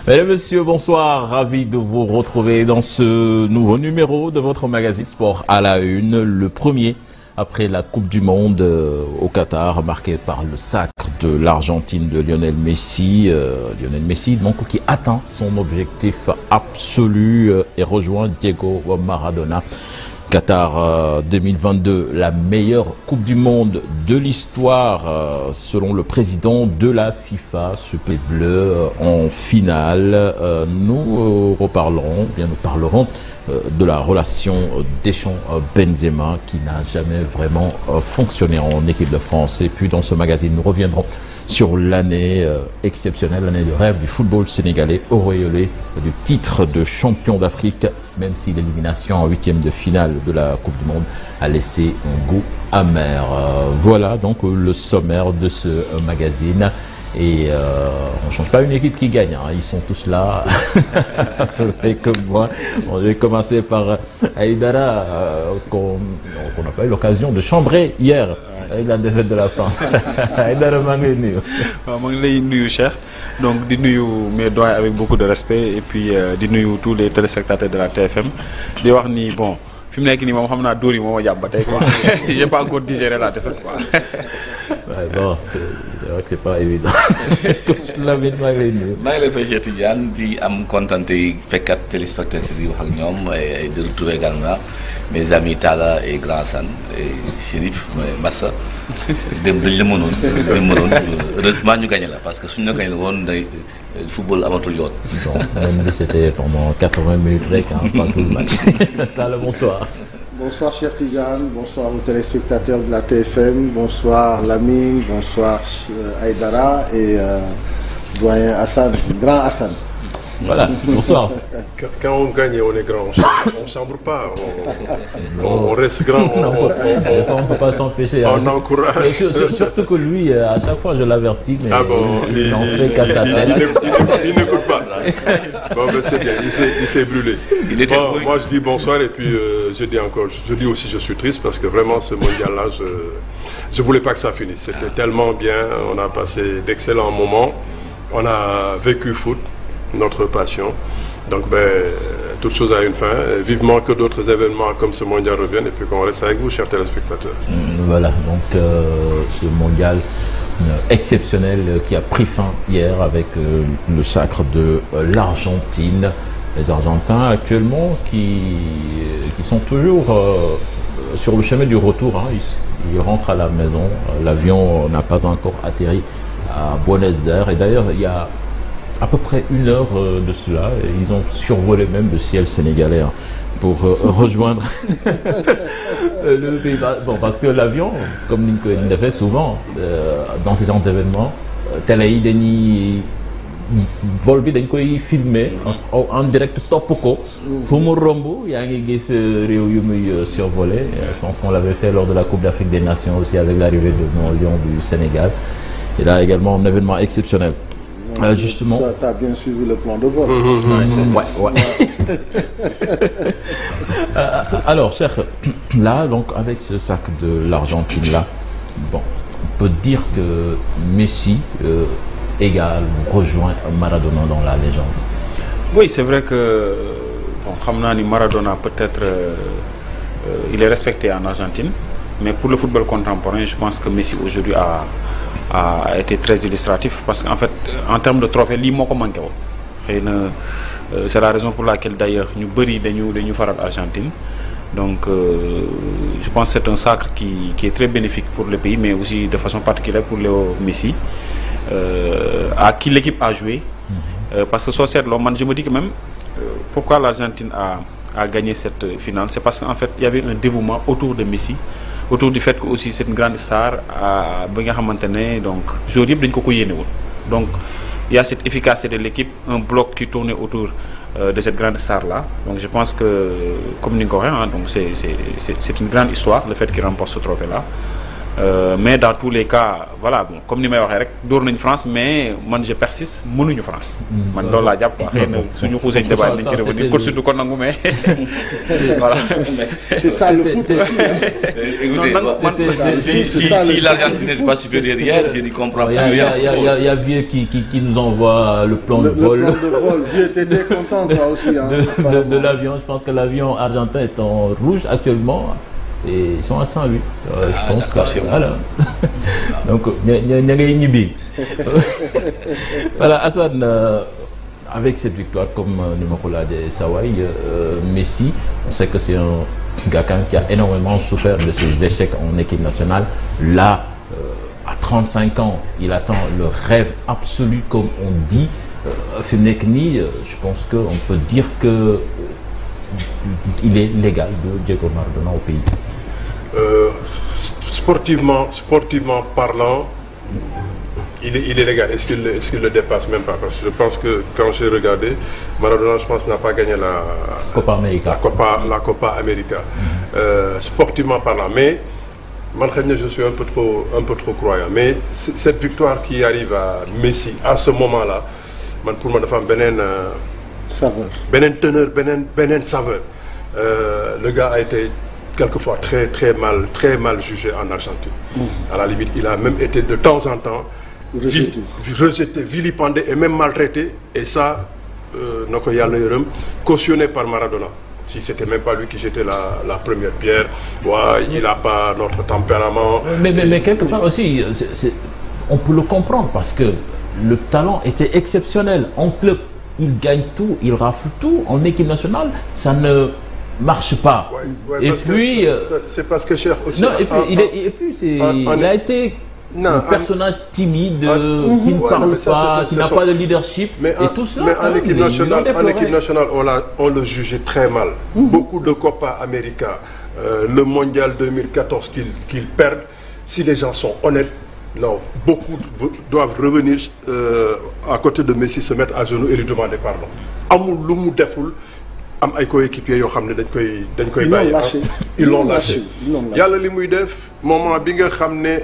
Mesdames, Messieurs, bonsoir. Ravi de vous retrouver dans ce nouveau numéro de votre magazine Sport à la Une, le premier après la Coupe du Monde au Qatar, marqué par le sacre de l'Argentine de Lionel Messi. Lionel Messi, donc, qui atteint son objectif absolu et rejoint Diego Maradona. Qatar 2022, la meilleure Coupe du Monde de l'histoire selon le président de la FIFA, ce pays bleu en finale. Nous parlerons de la relation Deschamps-Benzema qui n'a jamais vraiment fonctionné en équipe de France. Et puis dans ce magazine, nous reviendrons sur l'année exceptionnelle, l'année de rêve du football sénégalais, auréolé du titre de champion d'Afrique, même si l'élimination en huitième de finale de la Coupe du Monde a laissé un goût amer. Voilà donc le sommaire de ce magazine. Et on ne change pas une équipe qui gagne, hein. Ils sont tous là. Et comme moi, on va commencer par Aïdara, qu'on n'a pas eu l'occasion de chambrer hier avec la défaite de la France. Aïdara, maa ngi lay nuyu. waaw maa ngi lay nuyu Cheikh, donc di nuyu mes doyens avec beaucoup de respect et puis di nuyu tous les téléspectateurs de la TFM di wax ni bon fi mu nekk nii moom xam naa dóor yi moo ma jàpp ba tey quoi. J'ai pas encore digéré la défaite quoi. Ouais, bon, c'est vrai que c'est pas évident. Lamine, maa ngi lay nuyu. maa ngi lay fay Cheikh Tidiane di am kontaan tey fekkat téléspectateurs yi wax ak ñoom et de retrouver également mes amis Talla et Grand San et Chérif Massa. dem dañ la mënoon heureusement ñu gagné la parce que suñu la gagné woon day football amatul yoon. Bon, même si c'était pendant 80 minutes rek, hein, pas tout le match. Talla, bonsoir. Bonsoir Cheikh Tidiane, bonsoir aux téléspectateurs de la TFM, bonsoir Lamine, bonsoir Aïdara et doyen Hassan, grand Hassan. Voilà, bonsoir. Quand on gagne, on est grand. On ne chambre pas. On reste grand. On ne peut pas s'empêcher. On encourage. Surtout que lui, à chaque fois, je l'avertis, mais il n'en fait qu'à sa tête. Il n'écoute pas. Bon, ben c'est bien. Il s'est brûlé. Bon, moi, je dis bonsoir et puis je dis aussi je suis triste parce que vraiment, ce mondial-là, je ne voulais pas que ça finisse. C'était tellement bien. On a passé d'excellents moments. On a vécu foot. Notre passion. Donc, toute chose a une fin. Vivement que d'autres événements comme ce mondial reviennent et puis qu'on reste avec vous, chers téléspectateurs. Voilà, donc ce mondial exceptionnel qui a pris fin hier avec le sacre de l'Argentine. Les Argentins actuellement qui sont toujours sur le chemin du retour. Hein. Ils rentrent à la maison. L'avion n'a pas encore atterri à Buenos Aires. Et d'ailleurs, il y a à peu près une heure de cela, ils ont survolé même le ciel sénégalais pour rejoindre le pays. Bon, parce que l'avion, comme nous le fait souvent dans ce genre d'événements, télé yi dañuy vol bi dañ koy filmer en direct topp ko fu mu romb yaa ngi gis réew yu muy survolé. Je pense qu'on l'avait fait lors de la Coupe d'Afrique des Nations aussi avec l'arrivée de nos Lions du Sénégal. Et là également un événement exceptionnel. Justement. Tu as bien suivi le plan de vol. Ouais. Alors, cher, là, donc, avec ce sac de l'Argentine là, bon, on peut dire que Messi égale, rejoint Maradona dans la légende. Oui, c'est vrai que xam naa ni Maradona peut-être il est respecté en Argentine, mais pour le football contemporain, je pense que Messi aujourd'hui a été très illustratif parce qu'en fait en termes de trophée lii moo ko manqué woon xëy na c'est la raison pour laquelle d'ailleurs ñu bëri dañu faral Argentine. Donc je pense que c'est un sacre qui est très bénéfique pour le pays mais aussi de façon particulière pour Léo Messi à qui l'équipe a joué parce que soo seetloo man je me dis que même pourquoi l'Argentine a gagné cette finale, c'est parce qu'en fait il y avait un dévouement autour de Messi, autour du fait que aussi c'est une grande star ba nga xamante ne donc joueurs yëpp dañ ko yéene woon. Donc il y a cette efficacité de l'équipe, un bloc qui tournait autour de cette grande star là. Donc je pense que comme ni nga ko waxee donc c'est une grande histoire le fait qu'il remporte ce trophée là. Mais dans tous les cas voilà bon comme ni may waxee rek door nañ France mais man je persiste mënuñu France. man loolu laa jàpp quoi xëy na suñu xuusee débat nañ ci revenir coach du ko nangu mais voilà. c'est ça le foot. Si l'Argentine n'est pas supérieure hier, je n'y comprends pas. Il y a Vieux qui nous envoie le plan de vol. Le plan de vol. Vieux était content toi aussi. De l'avion. Je pense que l'avion argentin est en rouge actuellement. Et ils sont à 108. Je pense que, voilà. Donc, voilà, Hassan, avec cette victoire, comme Numakola de Sawai, Messi, on sait que c'est un gars qui a énormément souffert de ses échecs en équipe nationale. Là, à 35 ans, il attend le rêve absolu, comme on dit. Femnekni, je pense qu'on peut dire que il est légal de Diego Maradona au pays. Sportivement parlant, il est légal. Est-ce qu'il le dépasse même pas? Parce que je pense que quand j'ai regardé, Maradona, je pense, n'a pas gagné la Copa América. La Copa América. Sportivement parlant, mais je suis un peu trop croyant. Mais cette victoire qui arrive à Messi à ce moment-là, pour moi, dafa am beneen saveur, beneen teneur, beneen saveur. Le gars a été quelquefois très mal jugé en Argentine. À la limite, il a même été de temps en temps rejeté, vilipendé et même maltraité. Et ça, cautionné par Maradona. Si c'était même pas lui qui jetait la première pierre, ouais, il n'a pas notre tempérament. Mais quelque part aussi, on peut le comprendre parce que le talent était exceptionnel. En club, il gagne tout, il rafle tout. En équipe nationale, ça ne marche pas. Ouais, et puis, c'est parce que cher aussi. Non, et puis il a été un personnage timide, qui ne parle pas, qui n'a pas de leadership. Mais tout cela. Mais en équipe nationale, on le jugeait très mal. Beaucoup de Copa América, le Mondial 2014 qu'ils perdent. Si les gens sont honnêtes, non, beaucoup doivent revenir à côté de Messi, se mettre à genoux et lui demander pardon. Amul lu mu deful am ay coéquipiers yoo xam ne dañ koy bàyyi. Ils l'ont lâché. Yàlla li muy def moment bi nga xam ne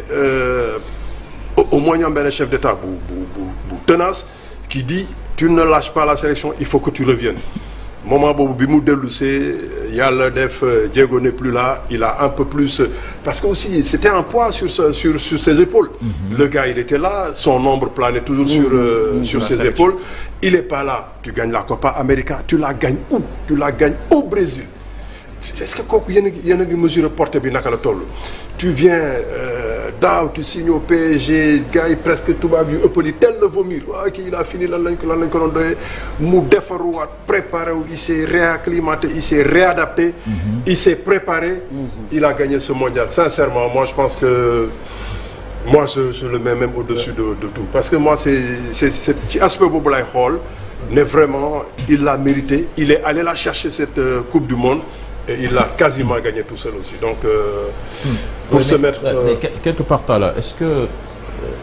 au moins ñoom benn chef d'État bu tenace qui dit tu ne lâches pas la sélection, il faut que tu reviennes. Moment boobu bi mu dellusee yàlla def Diego n'est plus là, il a un peu plus parce que aussi c'était un poids sur ses épaules. Le gars il était là, son ombre planait toujours sur ses épaules. Il est pas là, tu gagnes la Copa América, tu la gagnes où? Tu la gagnes au Brésil. Est-ce que kooku yéen a ngi mesure portée bi naka la toll? Tu viens daaw tu signes au PSG, gars yi presque tubaab yu ëpp li tel le vomir waaw kii il a fini lan lañ ko doon doyee mu defaruwaat préparé wu, il s'est réacclimaté, il s'est réadapté, il s'est préparé, il a gagné ce mondial. Sincèrement, moi je pense que je le mets même au-dessus de tout parce que moi c'est ci aspect boobu lay xool ne vraiment il l'a mérité, il est allé la chercher cette Coupe du Monde. Et il a quasiment gagné tout seul aussi. Donc, pour se mettre... Mais quelque part là, est-ce que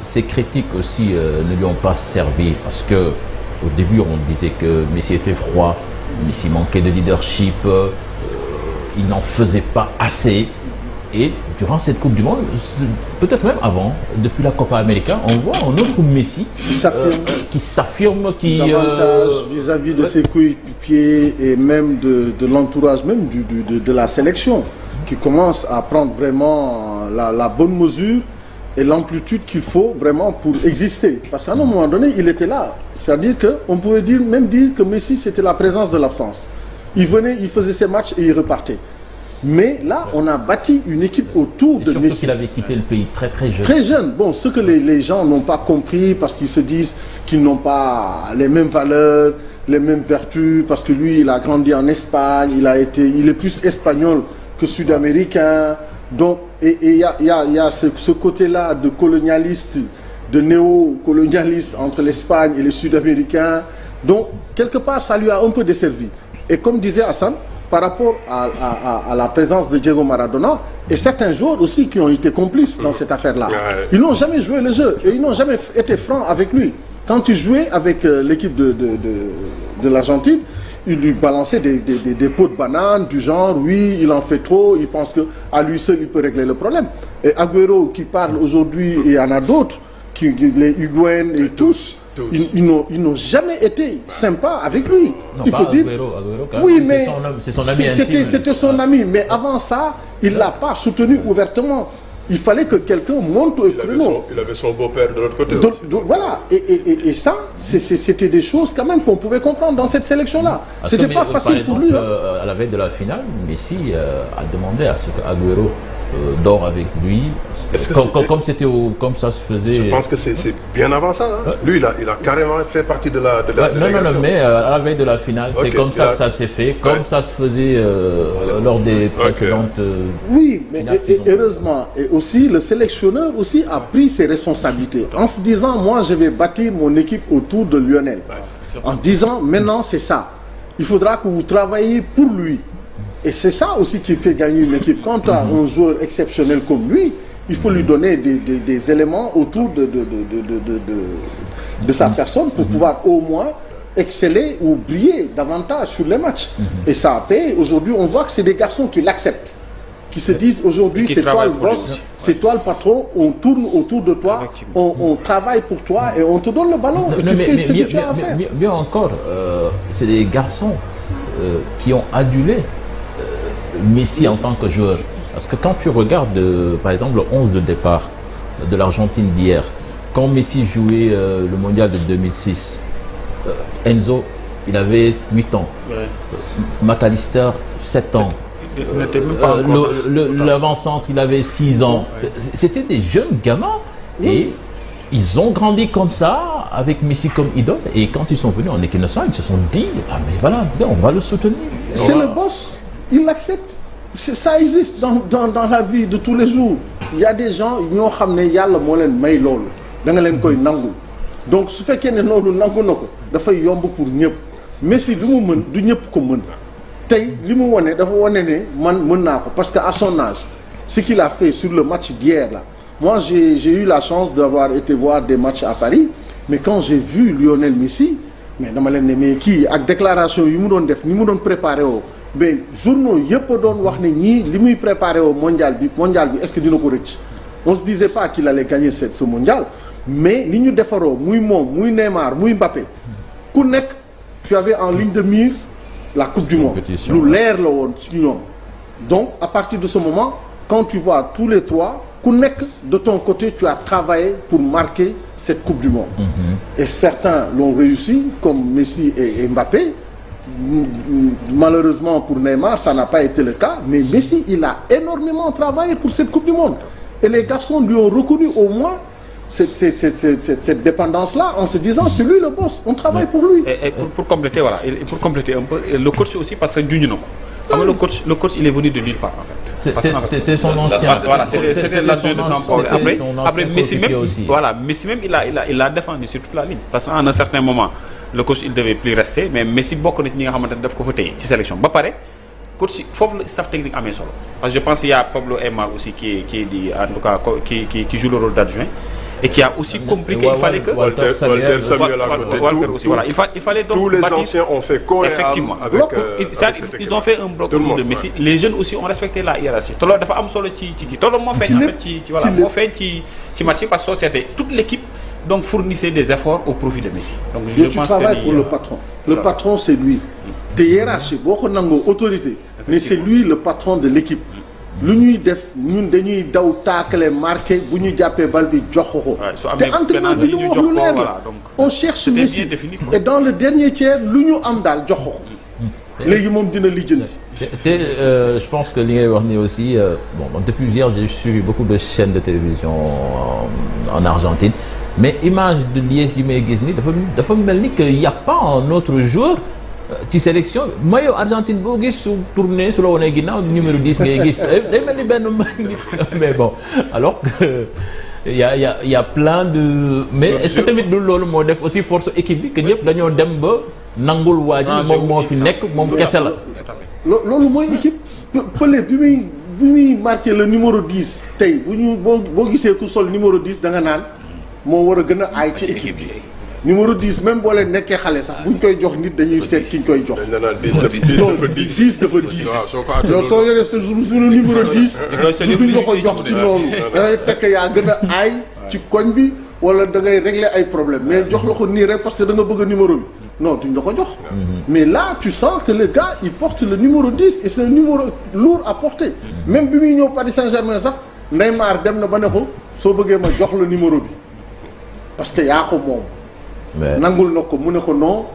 ces critiques aussi ne lui ont pas servi? Parce que au début, on disait que Messi était froid, Messi manquait de leadership, il n'en faisait pas assez. Et durant cette Coupe du Monde, peut-être même avant, depuis la Copa América, on voit un autre Messi qui s'affirme, qui davantage vis-à-vis de ses coéquipiers et même de l'entourage même de la sélection, qui commence à prendre vraiment la bonne mesure et l'amplitude qu'il faut vraiment pour exister. Parce qu'à un moment donné, il était là. C'est-à-dire qu'on pouvait même dire que Messi, c'était la présence de l'absence. Il venait, il faisait ses matchs et il repartait. Mais là, on a bâti une équipe autour de Messi. Qu'il avait quitté le pays très jeune. Très jeune. Bon, ce que les gens n'ont pas compris parce qu'ils se disent qu'ils n'ont pas les mêmes valeurs, les mêmes vertus, parce que lui, il a grandi en Espagne, il est plus espagnol que sud-américain. Donc, et il y a ce côté-là de colonialiste, de néo-colonialiste entre l'Espagne et les Sud-Américains. Donc, quelque part, ça lui a un peu desservi. Et comme disait Hassan, par rapport à la présence de Diego Maradona et certains joueurs aussi qui ont été complices dans cette affaire-là. Ils n'ont jamais joué le jeu et ils n'ont jamais été francs avec lui. Quand il jouait avec l'équipe de l'Argentine, lui balançait des pots de banane du genre oui il en fait trop, il pense que à lui seul il peut régler le problème. Et Agüero qui parle aujourd'hui, et il y en a d'autres les Higuaín et tous. Ils n'ont jamais été sympas avec lui. Non, il faut dire. Agüero, oui, mais c'est son ami intime. C'était son ami, mais avant ça, il l'a pas soutenu ouvertement. Il fallait que quelqu'un monte au créneau. Il avait son beau-père de l'autre côté. Voilà, et ça, c'était des choses quand même qu'on pouvait comprendre dans cette sélection-là. C'était pas facile pour lui. À la veille de la finale, Messi a demandé à ce que Agüero dort avec lui, comme ça se faisait. Je pense que c'est bien avant ça. Hein. Lui, il a carrément fait partie de la délégation. Non, mais à la veille de la finale, c'est comme ça que ça s'est fait, comme ça se faisait lors des précédentes. Oui, mais heureusement, et aussi le sélectionneur aussi a pris ses responsabilités en se disant, moi, je vais bâtir mon équipe autour de Lionel. En disant, maintenant, c'est ça. Il faudra que vous travailliez pour lui. Et c'est ça aussi qui fait gagner une équipe. Quand tu as un joueur exceptionnel comme lui, il faut lui donner des éléments autour de sa personne pour pouvoir au moins exceller ou briller davantage sur les matchs. Et ça a payé. Aujourd'hui, on voit que c'est des garçons qui l'acceptent, qui se disent aujourd'hui, c'est toi le boss, c'est toi le patron, on tourne autour de toi, on travaille pour toi et on te donne le ballon. Et tu fais ce que tu as à faire. Mieux encore, c'est des garçons qui ont adulé Messi en tant que joueur. Parce que quand tu regardes, par exemple, le 11 de départ de l'Argentine d'hier, quand Messi jouait le mondial de 2006, Enzo, il avait 8 ans. McAllister, 7 ans. L'avant-centre, il avait 6 ans. C'était des jeunes gamins. Et ils ont grandi comme ça, avec Messi comme idole. Et quand ils sont venus en équipe nationale, ils se sont dit, ah mais voilà, on va le soutenir. C'est le boss. Il l'accepte. Ça existe dans la vie de tous les jours. Il y a des gens qui ont ramené yalla mo len may lolu da nga len koy nangul. Donc su fekkee ne lolu nangu nako da fay yomb pour ñepp. Messi li mu mën du ñepp ko mën. Tay li mu woné dafa woné né man mën nako parce que à son âge ce qu'il a fait sur le match d'hier là. Moi j'ai eu la chance d'avoir été voir des matchs à Paris, mais quand j'ai vu Lionel Messi, mais dama len né mais ki ak déclaration yu mu doon def ni mu doon préparer mais journaux yëpp doon wax ne ñii li muy préparé au mondial bi est-ce que dina ko rëcc. On se disait pas qu'il allait gagner ce mondial, mais li ñu defaroo muy moom muy Neymar muy Mbappé ku nekk tu avais en ligne de mire la coupe du monde lu leer la woon ci ñoom. Donc à partir de ce moment quand tu vois tous les trois ku nekk de ton côté tu as travaillé pour marquer cette coupe du monde. Et certains l'ont réussi comme Messi et Mbappé. Malheureusement pour Neymar, ça n'a pas été le cas, mais Messi, il a énormément travaillé pour cette Coupe du Monde. Et les garçons lui ont reconnu au moins cette dépendance-là en se disant, c'est lui le boss, on travaille pour lui. Et pour compléter, voilà, et pour compléter un peu, le coach aussi, parce que le coach, il est venu de nulle part, en fait. C'était son ancien. Voilà, c'était l'adjoint de Sampaoli. Après, Messi même, il a défendu sur toute la ligne. Parce qu'à un certain moment, le coach il devait plus rester, mais Messi beaucoup de gens qui daf ko fa téye ci sélection ba paré coach fofu le staff technique amé solo parce que je pense qu'il y a Pablo Aimar aussi qui dit en tout cas qui joue le rôle d'adjoint et qui a aussi compris qu'il fallait que Walter Samuel à côté. Walter aussi, voilà, il fallait donc tous les anciens ont fait corps effectivement avec ils ont fait un bloc autour de Messi. Les jeunes aussi ont respecté la hiérarchie. Te loolu dafa am solo ci te loolu moo feeñ en fait ci voilà moo feeñ ci match parce que société toute l'équipe donc fournissait des efforts au profit de Messi. Donc je pense que tu travailles pour le patron. Le patron c'est lui. Te hiérarchie boo ko nangoo autorité. Mais c'est lui le patron de l'équipe. lu ñuy def ñun dañuy daw taakale marqué bu ñu jàppee bal bi jox ko. te entraîneur bi lu mu wax lu leer la on cherche Messi et dans le dernier tiers lu ñu am daal jox ko. léegi moom dina lijjanti. Je pense que li ngay wax ni aussi bon depuis hier j'ai suivi beaucoup de chaînes de télévision en Argentine mais image de liesse yi may gis ni dafa mel ni que y a pas un autre joueur ci sélection maillot Argentine boo gis su tourné su la wonee ginnaaw numéro 10 ngay gis day mel ni benn mais bon alors que y a plein de mais est-ce que tamit du loolu moo def aussi force équipe bi que ñëpp dañoo dem ba nangul waa ji moom moo fi nekk moom kese la. loolu mooy équipe Pelé bi muy marqué le numéro 10 tey bu ñu boo gisee ku sol numéro 10 da nga naan moo war a gën a aay ci équipe bi numéro 10 même boo leen nekkee xale sax buñ koy jox nit dañuy seet ki ñu koy jox. dañ la naan 10 dafa 10. non 10 dafa 10. yow soo yoree suñu numéro 10. duñ la ko jox ci noonu. dangay fekk yaa gën a aay ci koñ bi wala da ngay régler ay problème mais jox la ko nii rek parce que da nga bëgg a numéro bi non duñ la ko jox. mais là tu sens que le gars il porte le numéro 10 et c'est un numéro lourd à porter. même bi muy ñëw Paris Saint-Germain sax Neymar dem na ba ne ko soo bëggee ma jox la numéro bi parce que yaa ko moom. nangul na ko mu ne ko non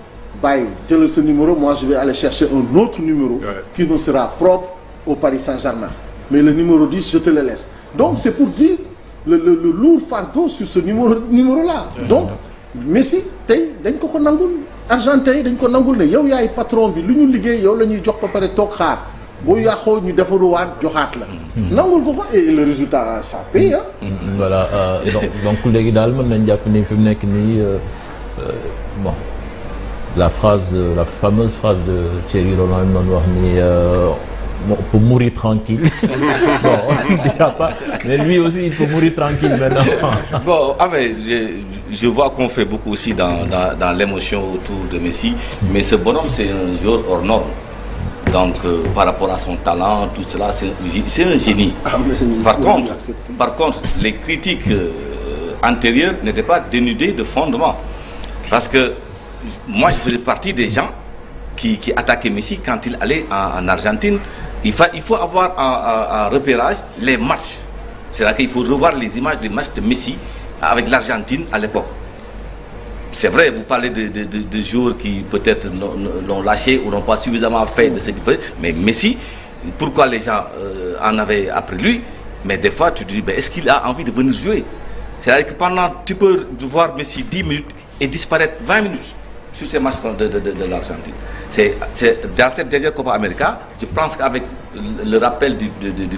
bàyyi jëlal sa numéro moi je vais aller chercher un autre numéro qui nous sera propre au Paris Saint-Germain mais le numéro 10 je te le laisse donc c'est pour dire le lourd fardeau sur ce numéro là donc Messi tey dañ ko nangul argentin yi dañ ko nangul ne yow yaay patron bi lu ñu liggéey yow la ñuy jox ba pare toog xaar boo yàqoo ñu defaruwaat joxaat la nangul ko et le résultat ça paye voilà donc léegi daal mën nañ jàpp ni fi mu nekk nii bon la fameuse phrase de Thierry Roland doon wax ni on peut mourir tranquille. Bon, on ne dira pas, mais lui aussi il peut mourir tranquille maintenant. Bon, je vois qu'on fait beaucoup aussi dans l'émotion autour de Messi, mais ce bonhomme c'est un joueur hors norme. Donc par rapport à son talent, tout cela, c'est un génie. Par contre, les critiques antérieures n'étaient pas dénudées de fondement. Parce que moi, je faisais partie des gens qui attaquaient Messi quand il allait en Argentine. Il faut avoir un repérage les matchs. C'est-à-dire qu'il faut revoir les images des matchs de Messi avec l'Argentine à l'époque. C'est vrai, vous parlez de joueurs qui peut-être l'ont lâché ou n'ont pas suffisamment fait de ce qu'il faisait. Mais Messi, pourquoi les gens en avaient après lui? Mais des fois, tu te dis, est-ce qu'il a envie de venir jouer? C'est-à-dire que tu peux voir Messi 10 minutes et disparaître 20 minutes sur ces matchs de l'Argentine. C'est dans cette dernière Copa América, je pense qu'avec le rappel du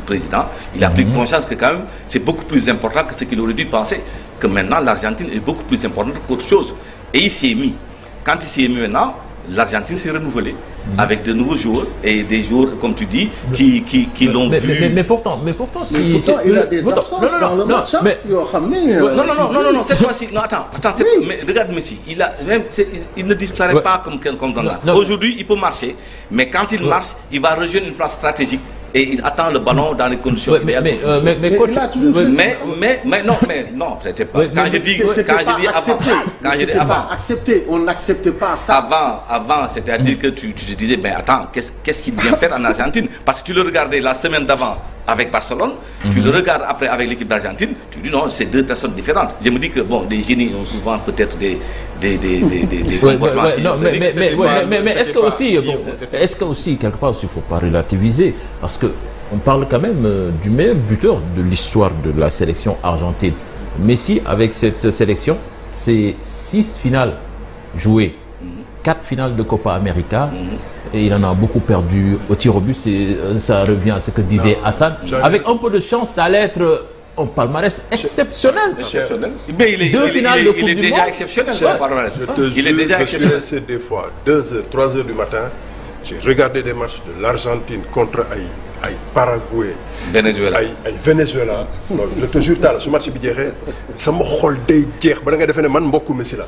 président, il a pris conscience que quand même c'est beaucoup plus important que ce qu'il aurait dû penser, que maintenant l'Argentine est beaucoup plus importante qu'autre chose. Et il s'y est mis. Quand il s'y est mis maintenant, l'Argentine s'est renouvelée avec de nouveaux joueurs et des joueurs, comme tu dis, qui l'ont vu. Mais pourtant, si il a des absences dans le match. Non, cette fois-ci, non, attends, mais regarde Messi, il ne disparaît pas comme dans là. Aujourd'hui, il peut marcher, mais quand il marche, il va rejoindre une place stratégique. Et il attend le ballon dans les conditions idéales. Mais coach, non, c'était pas. Quand je dis avant, accepté, on n'accepte pas ça. Avant, c'est-à-dire que tu te disais, mais attends, qu'est-ce qu'il vient faire en Argentine? Parce que tu le regardais la semaine d'avant avec Barcelone, tu le regardes après avec l'équipe d'Argentine, tu dis non, c'est deux personnes différentes. Je me dis que bon, les génies ont souvent peut-être des comportements. Mais est-ce que aussi quelque part il ne faut pas relativiser parce que on parle quand même du meilleur buteur de l'histoire de la sélection argentine. Messi avec cette sélection, c'est 6 finales jouées, 4 finales de Copa América. Et il en a beaucoup perdu au tir au but, ça revient à ce que disait Hassan. Avec un peu de chance, ça allait être un palmarès exceptionnel. Mais deux finales de Coupe du Monde. Il est déjà exceptionnel, son palmarès. Il est déjà exceptionnel. C'est des fois 2h, 3h du matin. J'ai regardé des matchs de l'Argentine contre Paraguay, Venezuela. Venezuela. Non, je te jure, ce match bi jeexee sama xol day jeex ba da nga defee ne man mbokku Messi la.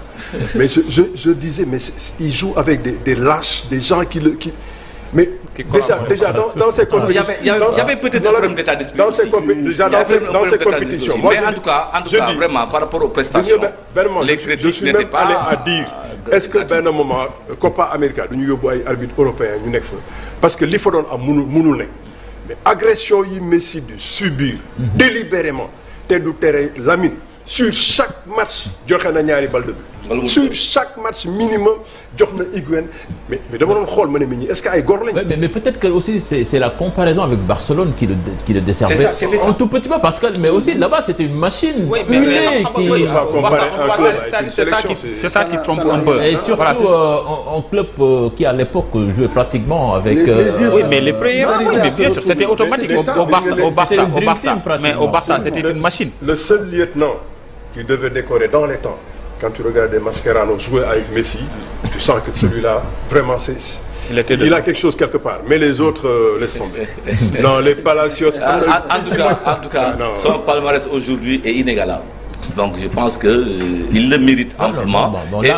Mais je disais, mais il joue avec des lâches, des gens qui mais déjà dans ces compétitions, il y avait peut-être un problème d'état d'esprit. Dans ces compétitions, mais en tout cas, vraiment, par rapport aux prestations, les critiques n'étaient pas allé à dire. Est-ce que benn moment Copa América dañu yóbbu ay arbitres européens ñu nekk fa parce que li fa doon am mënul nekk mais agression yi Messi du subir délibérément te du tere Lamine sur chaque match joxe na ñaari balle de but sur chaque match minimum jox na Higuaín mais dama doon xool ma ne ñi est-ce que ay góor lañ. mais peut-être que aussi c'est la comparaison avec Barcelone qui le desservait un tout petit peu parce que mais aussi là-bas c'était une machine huilée qui c'est ça qui trompe un peu. Et surtout un club qui à l'époque jouait pratiquement avec oui mais les premiers mais bien sûr c'était automatique au Barça mais au Barça c'était une machine. Le seul lieutenant qui devait décorer dans les temps. Quand tu regardes Mascherano jouer avec Messi, tu sens que celui-là, vraiment, il a quelque chose quelque part. Mais les autres, laissent tomber. Non, les Palacios... En tout cas, son palmarès aujourd'hui est inégalable. Donc je pense qu'il le mérite amplement. Et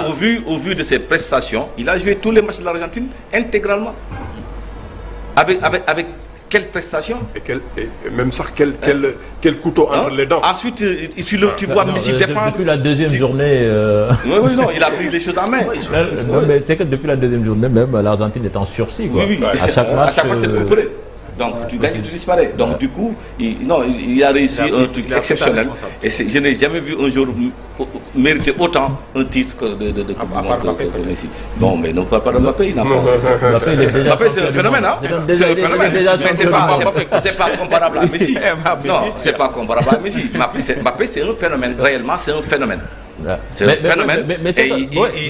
au vu de ses prestations, il a joué tous les matchs de l'Argentine intégralement. Avec quelle prestation? Et même ça, quel couteau entre les dents. Ensuite, tu vois Messi défendre. Depuis la deuxième journée... Oui, non, il a pris les choses en main. C'est que depuis la deuxième journée, même l'Argentine est en sursis. Quoi. Oui. À chaque match, c'est couperé. Donc tu gagnes et tu disparais. Donc du coup, il a réussi un truc exceptionnel. Et je n'ai jamais vu un jour mériter autant un titre de Coupe du Monde que Messi. Bon, mais ne parle pas de Mbappé. Mbappé, c'est un phénomène, hein? C'est un phénomène. Mais c'est pas comparable à Messi. Non, c'est pas comparable à Messi. Mbappé, c'est un phénomène. Réellement, c'est un phénomène. C'est un phénomène et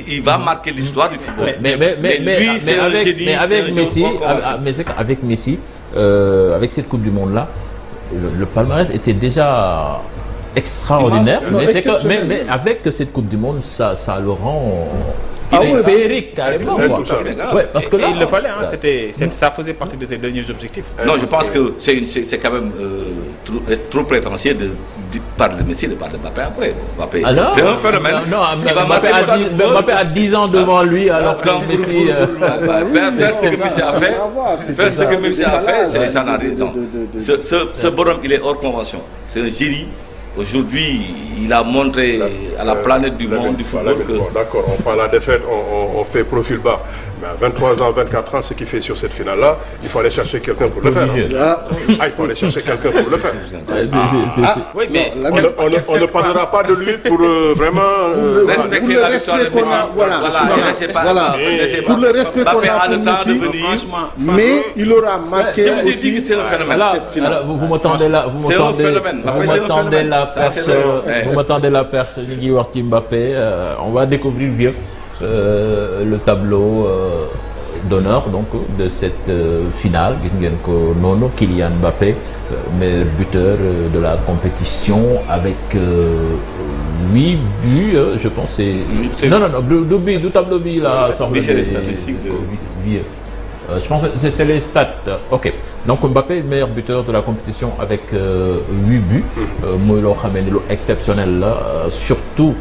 il va marquer l'histoire du football. Mais lui, c'est un génie. Mais avec Messi, avec cette Coupe du Monde là, le palmarès était déjà extraordinaire. Mais avec cette Coupe du Monde, ça le rend féerique carrément. Parce que là, il le fallait. Ça faisait partie de ses derniers objectifs. Non, je pense que c'est quand même trop prétentieux de parler de Messi, de parler de Mbappé après. C'est un phénomène. Mbappé a 10 ans devant lui, alors que Messi... Faire ce que Messi a fait, ça n'a rien. Ce bonhomme, il est hors convention. C'est un génie. Aujourd'hui, il a montré à la planète du monde du football que... D'accord, on prend la défaite, on fait profil bas. Mais à 23 ans, 24 ans, ce qu'il fait sur cette finale-là, il faut aller chercher quelqu'un pour le faire. Il faut aller chercher quelqu'un pour le faire. Oui, mais on ne parlera pas de lui pour vraiment... respecter la victoire de Messi. Pour le respect qu'on a pour Messi, mais il aura marqué je vous ai dit que c'est un phénomène. Vous m'entendez là, c'est un phénomène. Vous m'attendez la perche, Nigui Warti Mbappé. On va découvrir bien le tableau d'honneur donc de cette finale. Gis ngeen ko noonu, Kylian Mbappé, meilleur buteur de la compétition avec 8 buts, je pense. Non, du tableau bi la sorte. C'est les statistiques de... Je pense que c'est les stats. Ok. Donc Mbappé, meilleur buteur de la compétition avec 8 buts. Mooy loo xamee ni lu exceptionnel la, surtout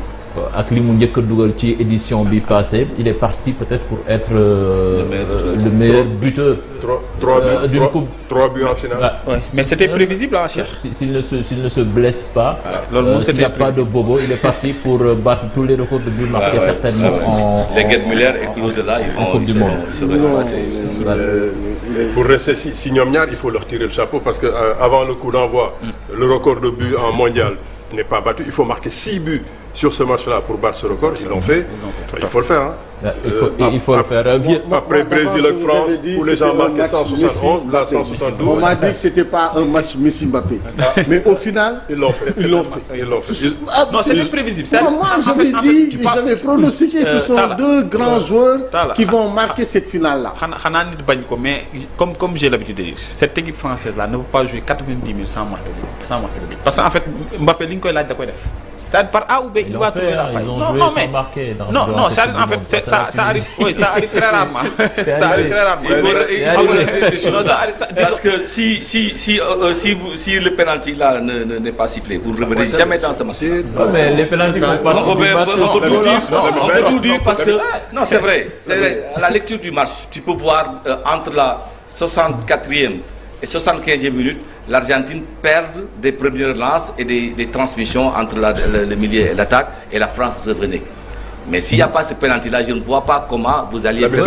ak li mu njëkk a dugal ci édition bi passée. Il est parti peut-être pour être le meilleur buteur d'une coupe. 3 buts en finale. Mais c'était prévisible, hein, Cheikh. S'il ne se blesse pas, s'il n'y a pas de bobo, il est parti pour battre tous les records de buts marqués certainement en... Les Gerd Müller et Klose là, ils vont... Coupe du Monde. Pour rester si ñoom ñaar, il faut leur tirer le chapeau parce que avant le coup d'envoi, le record de buts en mondial n'est pas battu. Il faut marquer 6 buts sur ce match-là pour battre ce record. Ils l'ont fait. Il faut le faire. Hein. Il faut le faire. Après Brésil et France, où les gens marquaient 171, là 172. On m'a dit que c'était pas un match Messi-Mbappé. Mais au final, ils l'ont fait. Non, c'était prévisible. Moi, j'avais dit, j'avais pronostiqué, ce sont deux grands joueurs qui vont marquer cette finale-là. Mais comme j'ai l'habitude de dire, cette équipe française-là ne peut pas jouer 90 minutes sans marquer de but. Parce qu'en fait, Mbappé, ça par A ou B, il va trouver la faille. Non, ça arrive très rarement. Ça arrive très rarement. Parce que si le penalty là n'est pas sifflé, vous ne revenez jamais dans ce match. Non, mais les penaltys vont pas. On peut tout dire parce que non, c'est vrai. À la lecture du match, tu peux voir entre la 64e et 75e minute, l'Argentine perd des premières relances et des transmissions entre le milieu et l'attaque, et la France revenait. Mais s'il n'y a pas ce penalty-là, je ne vois pas comment vous alliez... Lamine,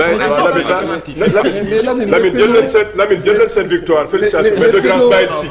jël leen seen victoire. Félicitations. Mais de grâce, bàyyil si.